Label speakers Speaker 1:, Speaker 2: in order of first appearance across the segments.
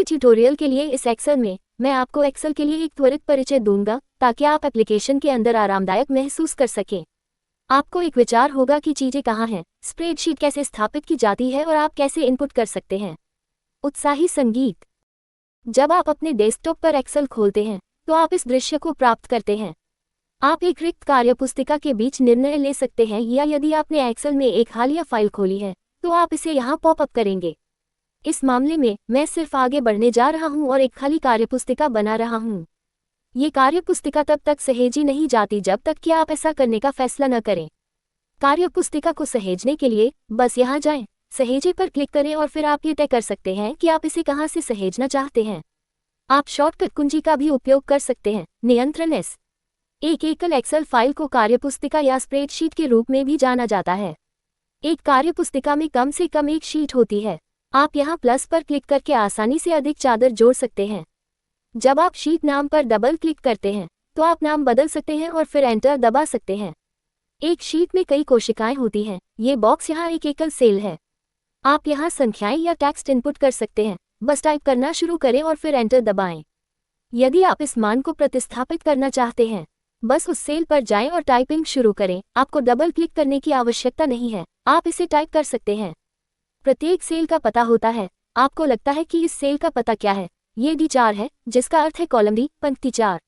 Speaker 1: Tutorial के लिए इस एक्सेल में मैं आपको एक्सेल के लिए एक त्वरित परिचय दूंगा ताकि आप एप्लीकेशन के अंदर आरामदायक महसूस कर सकें। आपको एक विचार होगा कि चीज़ें कहाँ हैं, स्प्रेडशीट कैसे स्थापित की जाती है और आप कैसे इनपुट कर सकते हैं। उत्साही संगीत। जब आप अपने डेस्कटॉप पर एक्सेल खोलते हैं तो आप इस दृश्य को प्राप्त करते हैं। आप एक रिक्त कार्यपुस्तिका के बीच निर्णय ले सकते हैं, या यदि आपने एक्सेल में एक हालिया फाइल खोली है तो आप इसे यहाँ पॉपअप करेंगे। इस मामले में मैं सिर्फ आगे बढ़ने जा रहा हूँ और एक खाली कार्यपुस्तिका बना रहा हूँ। ये कार्यपुस्तिका तब तक सहेजी नहीं जाती जब तक कि आप ऐसा करने का फैसला न करें। कार्यपुस्तिका को सहेजने के लिए बस यहाँ जाएं, सहेजे पर क्लिक करें और फिर आप ये तय कर सकते हैं कि आप इसे कहाँ से सहेजना चाहते हैं। आप शॉर्टकट कुंजी का भी उपयोग कर सकते हैं। नियंत्रण एस। एक एकल एक्सेल फाइल को कार्यपुस्तिका या स्प्रेडशीट के रूप में भी जाना जाता है। एक कार्यपुस्तिका में कम से कम एक शीट होती है। आप यहाँ प्लस पर क्लिक करके आसानी से अधिक चादर जोड़ सकते हैं। जब आप शीट नाम पर डबल क्लिक करते हैं तो आप नाम बदल सकते हैं और फिर एंटर दबा सकते हैं। एक शीट में कई कोशिकाएं होती हैं। ये बॉक्स यहाँ एक एकल सेल है। आप यहाँ संख्याएं या टेक्स्ट इनपुट कर सकते हैं। बस टाइप करना शुरू करें और फिर एंटर दबाएं। यदि आप इस मान को प्रतिस्थापित करना चाहते हैं, बस उस सेल पर जाएं और टाइपिंग शुरू करें। आपको डबल क्लिक करने की आवश्यकता नहीं है, आप इसे टाइप कर सकते हैं। प्रत्येक सेल का पता होता है। आपको लगता है कि इस सेल का पता क्या है? ये D4 है, जिसका अर्थ है कॉलम डी, पंक्ति 4।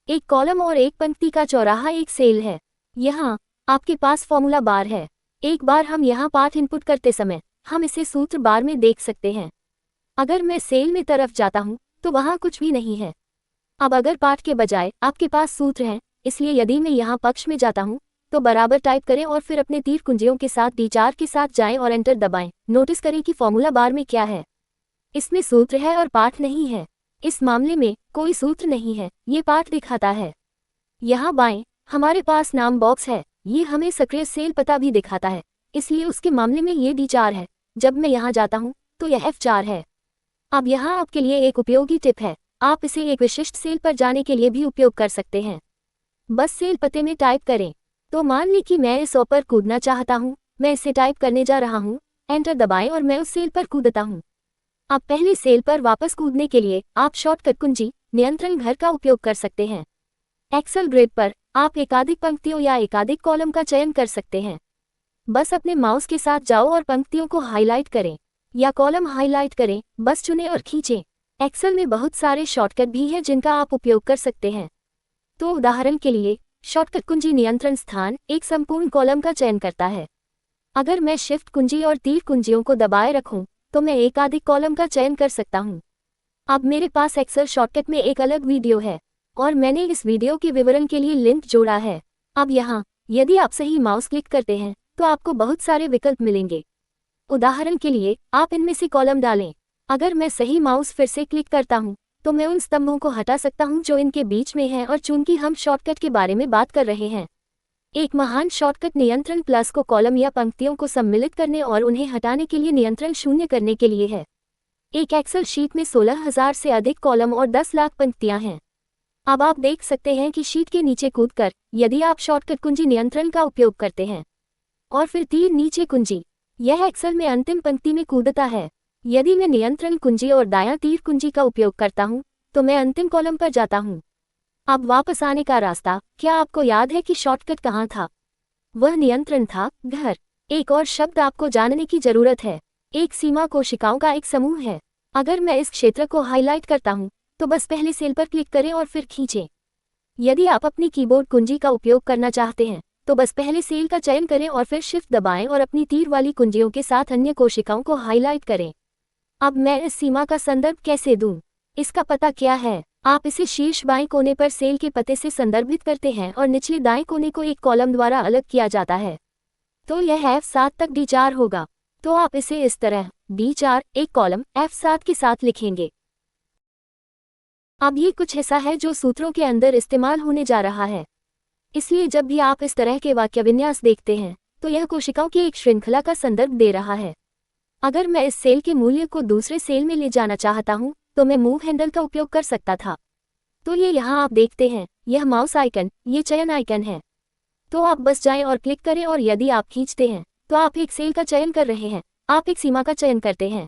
Speaker 1: एक कॉलम और एक पंक्ति का चौराहा एक सेल है। यहाँ आपके पास फॉर्मूला बार है। एक बार हम यहाँ पाठ इनपुट करते समय हम इसे सूत्र बार में देख सकते हैं। अगर मैं सेल में तरफ जाता हूँ तो वहाँ कुछ भी नहीं है। अब अगर पाठ के बजाय आपके पास सूत्र हैं, इसलिए यदि मैं यहाँ पक्ष में जाता हूँ तो बराबर टाइप करें और फिर अपने तीर कुंजियों के साथ D4 के साथ जाएं और एंटर दबाएं। नोटिस करें कि फॉर्मूला बार में क्या है। इसमें सूत्र है और पाठ नहीं है। इस मामले में कोई सूत्र नहीं है, ये पाठ दिखाता है। यहाँ बाएं हमारे पास नाम बॉक्स है। ये हमें सक्रिय सेल पता भी दिखाता है, इसलिए उसके मामले में ये D4 है। जब मैं यहाँ जाता हूँ तो यह F4 है। अब यहाँ आपके लिए एक उपयोगी टिप है। आप इसे एक विशिष्ट सेल पर जाने के लिए भी उपयोग कर सकते हैं। बस सेल पते में टाइप करें। तो मान ली कि मैं इस पर कूदना चाहता हूँ। मैं इसे टाइप करने जा रहा हूँ। एंटर दबाएं और मैं उस सेल पर कूदता हूँ। अब पहले सेल पर वापस कूदने के लिए आप शॉर्टकट कुंजी नियंत्रण घर का उपयोग कर सकते हैं। एक्सेल ग्रिड पर आप एकाधिक पंक्तियों या एकाधिक कॉलम का चयन कर सकते हैं। बस अपने माउस के साथ जाओ और पंक्तियों को हाईलाइट करें या कॉलम हाईलाइट करें, बस चुनें और खींचें। एक्सेल में बहुत सारे शॉर्टकट भी हैं जिनका आप उपयोग कर सकते हैं। तो उदाहरण के लिए शॉर्टकट कुंजी नियंत्रण स्थान एक संपूर्ण कॉलम का चयन करता है। अगर मैं शिफ्ट कुंजी और तीर कुंजियों को दबाए रखूं तो मैं एकाधिक कॉलम का चयन कर सकता हूं। अब मेरे पास एक्सेल शॉर्टकट में एक अलग वीडियो है और मैंने इस वीडियो के विवरण के लिए लिंक जोड़ा है। अब यहाँ यदि आप सही माउस क्लिक करते हैं तो आपको बहुत सारे विकल्प मिलेंगे। उदाहरण के लिए आप इनमें से कॉलम डालें। अगर मैं सही माउस फिर से क्लिक करता हूँ तो मैं उन स्तंभों को हटा सकता हूं जो इनके बीच में हैं, और चूंकि हम शॉर्टकट के बारे में बात कर रहे हैं, एक महान शॉर्टकट नियंत्रण प्लस को कॉलम या पंक्तियों को सम्मिलित करने और उन्हें हटाने के लिए नियंत्रण शून्य करने के लिए है। एक एक्सेल शीट में 16,000 से अधिक कॉलम और 10 लाख पंक्तियां हैं। अब आप देख सकते हैं कि शीट के नीचे कूदकर यदि आप शॉर्टकट कुंजी नियंत्रण का उपयोग करते हैं और फिर तीर नीचे कुंजी, यह एक्सेल में अंतिम पंक्ति में कूदता है। यदि मैं नियंत्रण कुंजी और दायां तीर कुंजी का उपयोग करता हूं तो मैं अंतिम कॉलम पर जाता हूं। अब वापस आने का रास्ता, क्या आपको याद है कि शॉर्टकट कहां था? वह नियंत्रण था, घर। एक और शब्द आपको जानने की जरूरत है। एक सीमा कोशिकाओं का एक समूह है। अगर मैं इस क्षेत्र को हाईलाइट करता हूं तो बस पहले सेल पर क्लिक करें और फिर खींचें। यदि आप अपनी कीबोर्ड कुंजी का उपयोग करना चाहते हैं तो बस पहले सेल का चयन करें और फिर शिफ्ट दबाएं और अपनी तीर वाली कुंजियों के साथ अन्य कोशिकाओं को हाईलाइट करें। अब मैं इस सीमा का संदर्भ कैसे दूं? इसका पता क्या है? आप इसे शीर्ष बाएं कोने पर सेल के पते से संदर्भित करते हैं और निचले दाएं कोने को एक कॉलम द्वारा अलग किया जाता है। तो यह F7 तक D4 होगा। तो आप इसे इस तरह D4 एक कॉलम F7 के साथ लिखेंगे। अब ये कुछ ऐसा है जो सूत्रों के अंदर इस्तेमाल होने जा रहा है। इसलिए जब भी आप इस तरह के वाक्यविन्यास देखते हैं तो यह कोशिकाओं की एक श्रृंखला का संदर्भ दे रहा है। अगर मैं इस सेल के मूल्य को दूसरे सेल में ले जाना चाहता हूं तो मैं मूव हैंडल का उपयोग कर सकता था। तो ये यहाँ आप देखते हैं, यह माउस आइकन, ये चयन आइकन है। तो आप बस जाएं और क्लिक करें और यदि आप खींचते हैं तो आप एक सेल का चयन कर रहे हैं, आप एक सीमा का चयन करते हैं।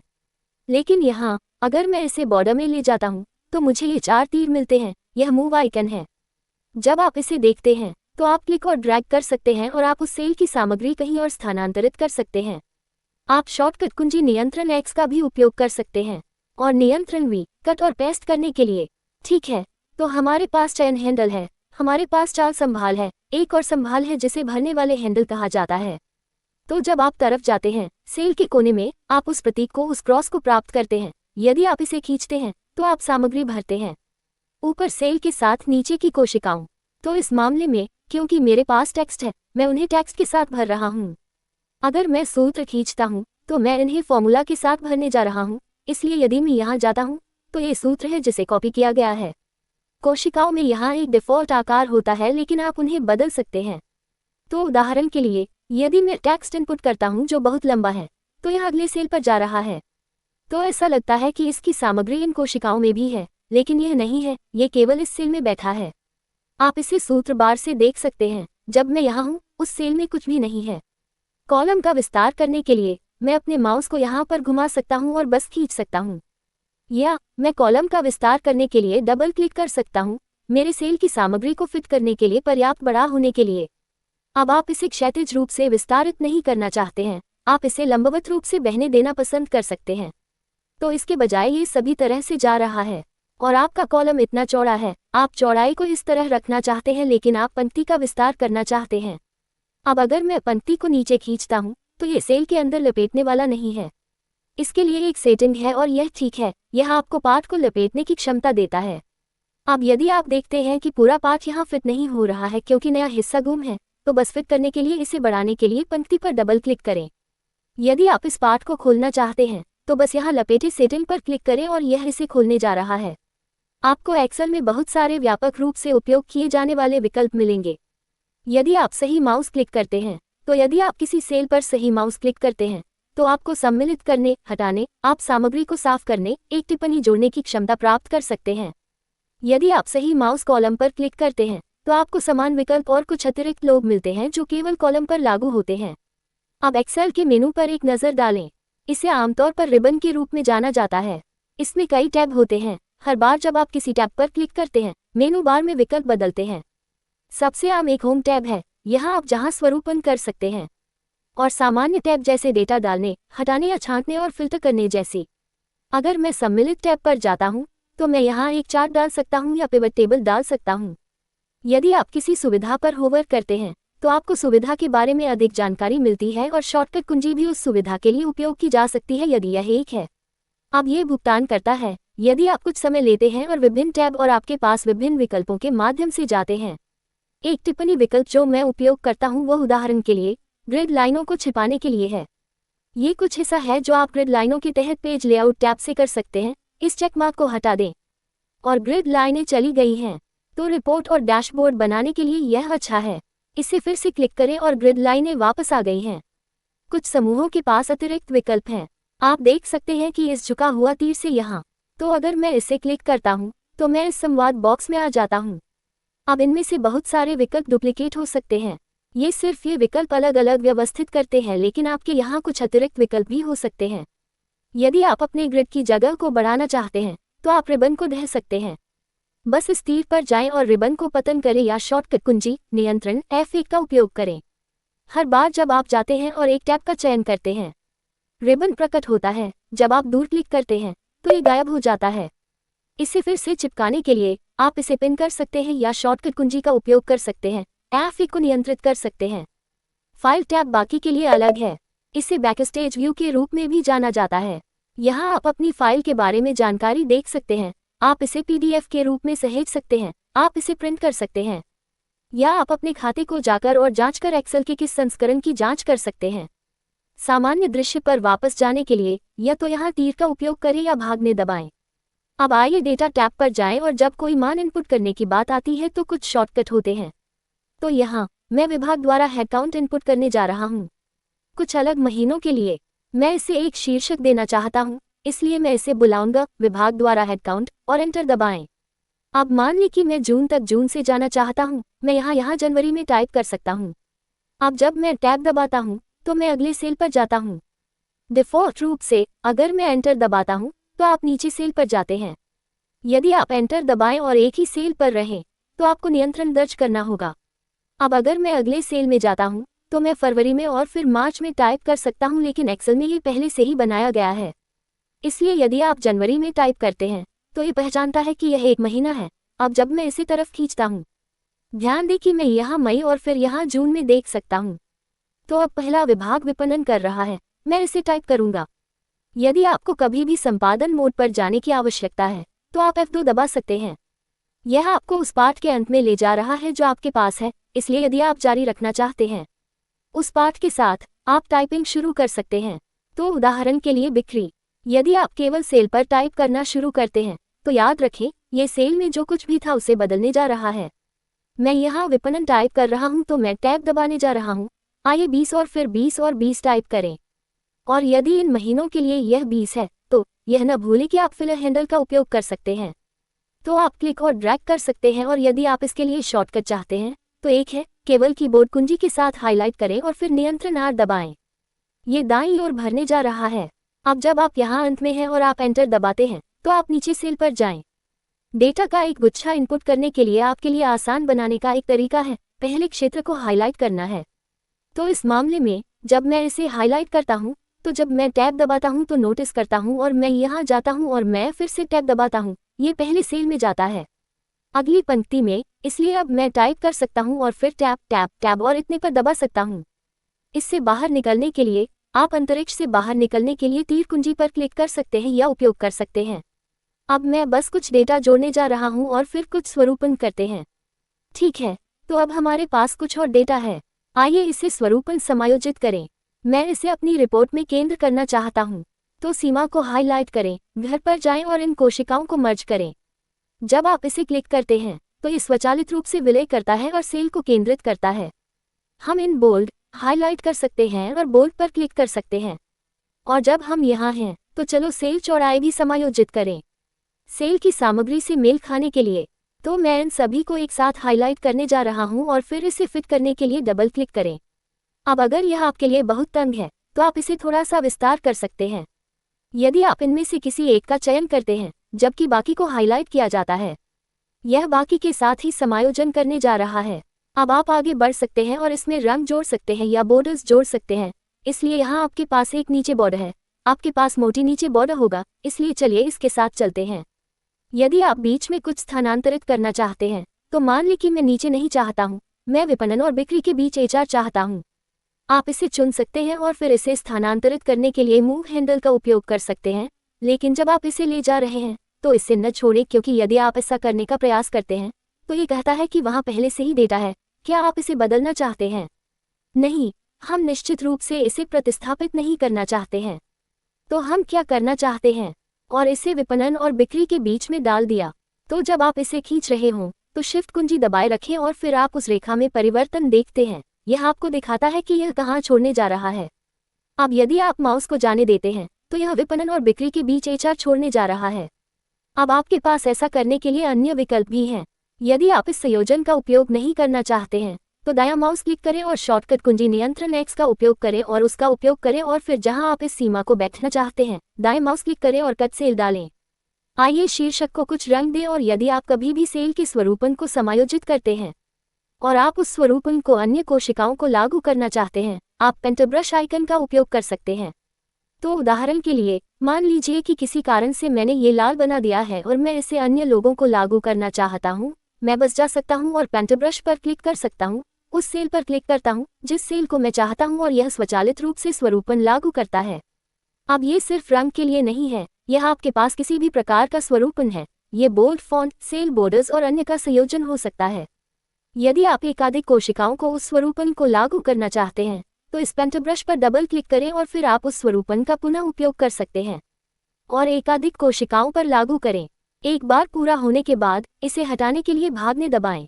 Speaker 1: लेकिन यहाँ अगर मैं इसे बॉर्डर में ले जाता हूँ तो मुझे ये 4 तीर मिलते हैं। यह मूव आइकन है। जब आप इसे देखते हैं तो आप क्लिक और ड्रैग कर सकते हैं और आप उस सेल की सामग्री कहीं और स्थानांतरित कर सकते हैं। आप शॉर्टकट कुंजी नियंत्रण X का भी उपयोग कर सकते हैं और नियंत्रण V कट और पेस्ट करने के लिए। ठीक है, तो हमारे पास चयन हैंडल है, हमारे पास चाल संभाल है, एक और संभाल है जिसे भरने वाले हैंडल कहा जाता है। तो जब आप तरफ जाते हैं सेल के कोने में आप उस प्रतीक को, उस क्रॉस को प्राप्त करते हैं। यदि आप इसे खींचते हैं तो आप सामग्री भरते हैं ऊपर सेल के साथ नीचे की कोशिकाओं। तो इस मामले में क्योंकि मेरे पास टेक्स्ट है, मैं उन्हें टेक्स्ट के साथ भर रहा हूँ। अगर मैं सूत्र खींचता हूँ तो मैं इन्हें फॉर्मूला के साथ भरने जा रहा हूँ। इसलिए यदि मैं यहाँ जाता हूँ तो ये सूत्र है जिसे कॉपी किया गया है। कोशिकाओं में यहाँ एक डिफ़ॉल्ट आकार होता है लेकिन आप उन्हें बदल सकते हैं। तो उदाहरण के लिए यदि मैं टेक्स्ट इनपुट करता हूँ जो बहुत लंबा है तो यह अगले सेल पर जा रहा है। तो ऐसा लगता है कि इसकी सामग्री इन कोशिकाओं में भी है, लेकिन यह नहीं है, ये केवल इस सेल में बैठा है। आप इसे सूत्र बार से देख सकते हैं। जब मैं यहाँ हूँ उस सेल में कुछ भी नहीं है। कॉलम का विस्तार करने के लिए मैं अपने माउस को यहाँ पर घुमा सकता हूँ और बस खींच सकता हूँ, या मैं कॉलम का विस्तार करने के लिए डबल क्लिक कर सकता हूँ मेरे सेल की सामग्री को फिट करने के लिए पर्याप्त बड़ा होने के लिए। अब आप इसे क्षैतिज रूप से विस्तारित नहीं करना चाहते हैं, आप इसे लंबवत रूप से बहने देना पसंद कर सकते हैं। तो इसके बजाय ये सभी तरह से जा रहा है और आपका कॉलम इतना चौड़ा है। आप चौड़ाई को इस तरह रखना चाहते हैं लेकिन आप पंक्ति का विस्तार करना चाहते हैं। अब अगर मैं पंक्ति को नीचे खींचता हूँ तो ये सेल के अंदर लपेटने वाला नहीं है। इसके लिए एक सेटिंग है और यह ठीक है, यह आपको पाठ को लपेटने की क्षमता देता है। अब यदि आप देखते हैं कि पूरा पाठ यहाँ फिट नहीं हो रहा है क्योंकि नया हिस्सा गुम है, तो बस फिट करने के लिए इसे बढ़ाने के लिए पंक्ति पर डबल क्लिक करें। यदि आप इस पाठ को खोलना चाहते हैं तो बस यहाँ लपेटे सेटिंग पर क्लिक करें और यह इसे खोलने जा रहा है। आपको एक्सेल में बहुत सारे व्यापक रूप से उपयोग किए जाने वाले विकल्प मिलेंगे। यदि आप सही माउस क्लिक करते हैं तो यदि आप किसी सेल पर सही माउस क्लिक करते हैं तो आपको सम्मिलित करने, हटाने, आप सामग्री को साफ करने, एक टिप्पणी जोड़ने की क्षमता प्राप्त कर सकते हैं। यदि आप सही माउस कॉलम पर क्लिक करते हैं तो आपको समान विकल्प और कुछ अतिरिक्त लोग मिलते हैं जो केवल कॉलम पर लागू होते हैं। अब एक्सेल के मेनू पर एक नज़र डालें। इसे आमतौर पर रिबन के रूप में जाना जाता है। इसमें कई टैब होते हैं। हर बार जब आप किसी टैब पर क्लिक करते हैं मेनू बार में विकल्प बदलते हैं। सबसे आम एक होम टैब है, यहाँ आप जहाँ स्वरूपन कर सकते हैं, और सामान्य टैब जैसे डेटा डालने, हटाने या छांटने और फिल्टर करने जैसी। अगर मैं सम्मिलित टैब पर जाता हूँ तो मैं यहाँ एक चार्ट डाल सकता हूँ या पिवट टेबल डाल सकता हूँ। यदि आप किसी सुविधा पर होवर करते हैं तो आपको सुविधा के बारे में अधिक जानकारी मिलती है और शॉर्टकट कुंजी भी उस सुविधा के लिए उपयोग की जा सकती है यदि यह एक है। अब ये भुगतान करता है यदि आप कुछ समय लेते हैं और विभिन्न टैब और आपके पास विभिन्न विकल्पों के माध्यम से जाते हैं। एक टिप्पणी विकल्प जो मैं उपयोग करता हूँ वह उदाहरण के लिए ग्रिड लाइनों को छिपाने के लिए है। ये कुछ हिस्सा है जो आप ग्रिड लाइनों के तहत पेज लेआउट टैब से कर सकते हैं। इस चेकमार्क को हटा दें और ग्रिड लाइनें चली गई हैं। तो रिपोर्ट और डैशबोर्ड बनाने के लिए यह अच्छा है। इसे फिर से क्लिक करें और ग्रिड लाइनें वापस आ गई हैं। कुछ समूहों के पास अतिरिक्त विकल्प हैं। आप देख सकते हैं कि इस झुका हुआ तीर से यहाँ। तो अगर मैं इसे क्लिक करता हूँ तो मैं इस संवाद बॉक्स में आ जाता हूँ। अब इनमें से बहुत सारे विकल्प डुप्लीकेट हो सकते हैं। ये सिर्फ ये विकल्प अलग अलग व्यवस्थित करते हैं, लेकिन आपके यहाँ कुछ अतिरिक्त विकल्प भी हो सकते हैं। यदि आप अपने ग्रिड की जगह को बढ़ाना चाहते हैं तो आप रिबन को ढह सकते हैं। बस इस तीर पर जाएं और रिबन को पतन करें या शॉर्टकट कुंजी नियंत्रण F1 का उपयोग करें। हर बार जब आप जाते हैं और एक टैब का चयन करते हैं रिबन प्रकट होता है। जब आप दूर क्लिक करते हैं तो ये गायब हो जाता है। इसे फिर से चिपकाने के लिए आप इसे पिन कर सकते हैं या शॉर्टकट कुंजी का उपयोग कर सकते हैं। F1 को नियंत्रित कर सकते हैं। फाइल टैब बाकी के लिए अलग है। इसे बैकस्टेज व्यू के रूप में भी जाना जाता है। यहाँ आप अपनी फाइल के बारे में जानकारी देख सकते हैं। आप इसे PDF के रूप में सहेज सकते हैं। आप इसे प्रिंट कर सकते हैं या आप अपने खाते को जाकर और जांचकर एक्सेल के किस संस्करण की जांच कर सकते हैं। सामान्य दृश्य पर वापस जाने के लिए या तो यहाँ तीर का उपयोग करें या भागने दबाएं। अब आइए डेटा टैब पर जाएं और जब कोई मान इनपुट करने की बात आती है तो कुछ शॉर्टकट होते हैं। तो यहाँ मैं विभाग द्वारा हेडकाउंट इनपुट करने जा रहा हूँ। कुछ अलग महीनों के लिए मैं इसे एक शीर्षक देना चाहता हूँ, इसलिए मैं इसे बुलाऊंगा विभाग द्वारा हेडकाउंट और एंटर दबाएं। अब मान लें कि मैं जून तक जून से जाना चाहता हूँ। मैं यहाँ जनवरी में टाइप कर सकता हूँ। अब जब मैं टैब दबाता हूँ तो मैं अगले सेल पर जाता हूँ। डिफ़ॉल्ट रूप से अगर मैं एंटर दबाता हूँ तो आप नीचे सेल पर जाते हैं। यदि आप एंटर दबाएं और एक ही सेल पर रहें तो आपको नियंत्रण दर्ज करना होगा। अब अगर मैं अगले सेल में जाता हूँ तो मैं फरवरी में और फिर मार्च में टाइप कर सकता हूँ, लेकिन एक्सेल में ये पहले से ही बनाया गया है। इसलिए यदि आप जनवरी में टाइप करते हैं तो ये पहचानता है कि यह एक महीना है। अब जब मैं इसी तरफ खींचता हूँ, ध्यान दें कि मैं यहाँ मई और फिर यहाँ जून में देख सकता हूँ। तो अब पहला विभाग विपणन कर रहा है, मैं इसे टाइप करूँगा। यदि आपको कभी भी संपादन मोड पर जाने की आवश्यकता है तो आप F2 दबा सकते हैं। यह आपको उस पाठ के अंत में ले जा रहा है जो आपके पास है, इसलिए यदि आप जारी रखना चाहते हैं उस पाठ के साथ आप टाइपिंग शुरू कर सकते हैं। तो उदाहरण के लिए बिक्री, यदि आप केवल सेल पर टाइप करना शुरू करते हैं तो याद रखें ये सेल में जो कुछ भी था उसे बदलने जा रहा है। मैं यहाँ विपणन टाइप कर रहा हूँ तो मैं टैब दबाने जा रहा हूँ। आइए 20 और फिर 20 और 20 टाइप करें। और यदि इन महीनों के लिए यह 20 है तो यह न भूलें कि आप फिलर हैंडल का उपयोग कर सकते हैं। तो आप क्लिक और ड्रैग कर सकते हैं, और यदि आप इसके लिए शॉर्टकट चाहते हैं तो एक है, केवल कीबोर्ड कुंजी के साथ हाईलाइट करें और फिर नियंत्रण R दबाएं। ये दाईं ओर भरने जा रहा है। अब जब आप यहाँ अंत में हैं और आप एंटर दबाते हैं तो आप नीचे सेल पर जाएं। डेटा का एक गुच्छा इनपुट करने के लिए आपके लिए आसान बनाने का एक तरीका है, पहले क्षेत्र को हाईलाइट करना है। तो इस मामले में जब मैं इसे हाईलाइट करता हूँ तो जब मैं टैब दबाता हूँ तो नोटिस करता हूँ और मैं यहाँ जाता हूँ और मैं फिर से टैब दबाता हूँ, ये पहले सेल में जाता है अगली पंक्ति में। इसलिए अब मैं टाइप कर सकता हूँ और फिर टैब टैब टैब और इतने पर दबा सकता हूँ। इससे बाहर निकलने के लिए आप अंतरिक्ष से बाहर निकलने के लिए तीर कुंजी पर क्लिक कर सकते हैं या उपयोग कर सकते हैं। अब मैं बस कुछ डेटा जोड़ने जा रहा हूँ और फिर कुछ स्वरूपन करते हैं। ठीक है, तो अब हमारे पास कुछ और डेटा है। आइए इसे स्वरूपन समायोजित करें। मैं इसे अपनी रिपोर्ट में केंद्र करना चाहता हूँ, तो सीमा को हाईलाइट करें, घर पर जाएं और इन कोशिकाओं को मर्ज करें। जब आप इसे क्लिक करते हैं तो ये स्वचालित रूप से विलय करता है और सेल को केंद्रित करता है। हम इन बोल्ड हाईलाइट कर सकते हैं और बोल्ड पर क्लिक कर सकते हैं। और जब हम यहाँ हैं तो चलो सेल चौड़ाई भी समायोजित करें सेल की सामग्री से मेल खाने के लिए। तो मैं इन सभी को एक साथ हाईलाइट करने जा रहा हूँ और फिर इसे फिट करने के लिए डबल क्लिक करें। अब अगर यह आपके लिए बहुत तंग है तो आप इसे थोड़ा सा विस्तार कर सकते हैं। यदि आप इनमें से किसी एक का चयन करते हैं जबकि बाकी को हाईलाइट किया जाता है, यह बाकी के साथ ही समायोजन करने जा रहा है। अब आप आगे बढ़ सकते हैं और इसमें रंग जोड़ सकते हैं या बॉर्डर्स जोड़ सकते हैं। इसलिए यहाँ आपके पास एक नीचे बॉर्डर है, आपके पास मोटी नीचे बॉर्डर होगा, इसलिए चलिए इसके साथ चलते हैं। यदि आप बीच में कुछ स्थानांतरित करना चाहते हैं तो मान लें कि मैं नीचे नहीं चाहता हूँ, मैं विपणन और बिक्री के बीच HR चाहता हूँ। आप इसे चुन सकते हैं और फिर इसे स्थानांतरित करने के लिए मूव हैंडल का उपयोग कर सकते हैं। लेकिन जब आप इसे ले जा रहे हैं तो इसे न छोड़ें, क्योंकि यदि आप ऐसा करने का प्रयास करते हैं तो ये कहता है कि वहाँ पहले से ही डेटा है। क्या आप इसे बदलना चाहते हैं? नहीं, हम निश्चित रूप से इसे प्रतिस्थापित नहीं करना चाहते हैं। तो हम क्या करना चाहते हैं? और इसे विपणन और बिक्री के बीच में डाल दिया। तो जब आप इसे खींच रहे हों तो शिफ्ट कुंजी दबाए रखें और फिर आप उस रेखा में परिवर्तन देखते हैं। यह आपको दिखाता है कि यह कहाँ छोड़ने जा रहा है। अब यदि आप माउस को जाने देते हैं तो यह विपणन और बिक्री के बीच HR छोड़ने जा रहा है। अब आपके पास ऐसा करने के लिए अन्य विकल्प भी हैं। यदि आप इस संयोजन का उपयोग नहीं करना चाहते हैं तो दायां माउस क्लिक करें और शॉर्टकट कुंजी नियंत्रण X का उपयोग करें और उसका उपयोग करें, और फिर जहां आप इस सीमा को बैठना चाहते हैं दाएं माउस क्लिक करें और कट सेल डालें। आइए शीर्षक को कुछ रंग दें, और यदि आप कभी भी सेल के स्वरूपन को समायोजित करते हैं और आप उस स्वरूपन को अन्य कोशिकाओं को लागू करना चाहते हैं, आप पेंटब्रश आइकन का उपयोग कर सकते हैं। तो उदाहरण के लिए मान लीजिए कि किसी कारण से मैंने ये लाल बना दिया है और मैं इसे अन्य लोगों को लागू करना चाहता हूँ। मैं बस जा सकता हूँ और पेंटब्रश पर क्लिक कर सकता हूँ, उस सेल पर क्लिक करता हूँ जिस सेल को मैं चाहता हूँ, और यह स्वचालित रूप से स्वरूपन लागू करता है। अब ये सिर्फ रंग के लिए नहीं है, यह आपके पास किसी भी प्रकार का स्वरूपन है। ये बोल्ड फॉन्ट, सेल बॉर्डर्स और अन्य का संयोजन हो सकता है। यदि आप एकाधिक कोशिकाओं को उस स्वरूपन को लागू करना चाहते हैं तो इस पेंटब्रश पर डबल क्लिक करें और फिर आप उस स्वरूपन का पुनः उपयोग कर सकते हैं और एकाधिक कोशिकाओं पर लागू करें। एक बार पूरा होने के बाद इसे हटाने के लिए भाग में दबाएं।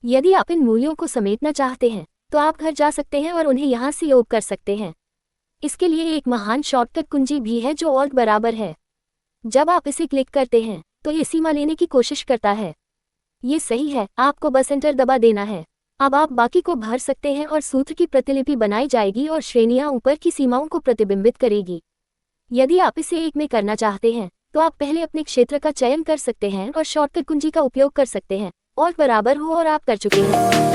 Speaker 1: यदि आप इन मूल्यों को समेटना चाहते हैं तो आप घर जा सकते हैं और उन्हें यहाँ से योग कर सकते हैं। इसके लिए एक महान शॉर्टकट कुंजी भी है जो ऑल्ट बराबर है। जब आप इसे क्लिक करते हैं तो ये सीमा लेने की कोशिश करता है। ये सही है, आपको बस एंटर दबा देना है। अब आप बाकी को भर सकते हैं और सूत्र की प्रतिलिपि बनाई जाएगी और श्रेणियां ऊपर की सीमाओं को प्रतिबिंबित करेगी। यदि आप इसे एक में करना चाहते हैं तो आप पहले अपने क्षेत्र का चयन कर सकते हैं और शॉर्टकट कुंजी का उपयोग कर सकते हैं। और बराबर हो और आप कर चुके हैं।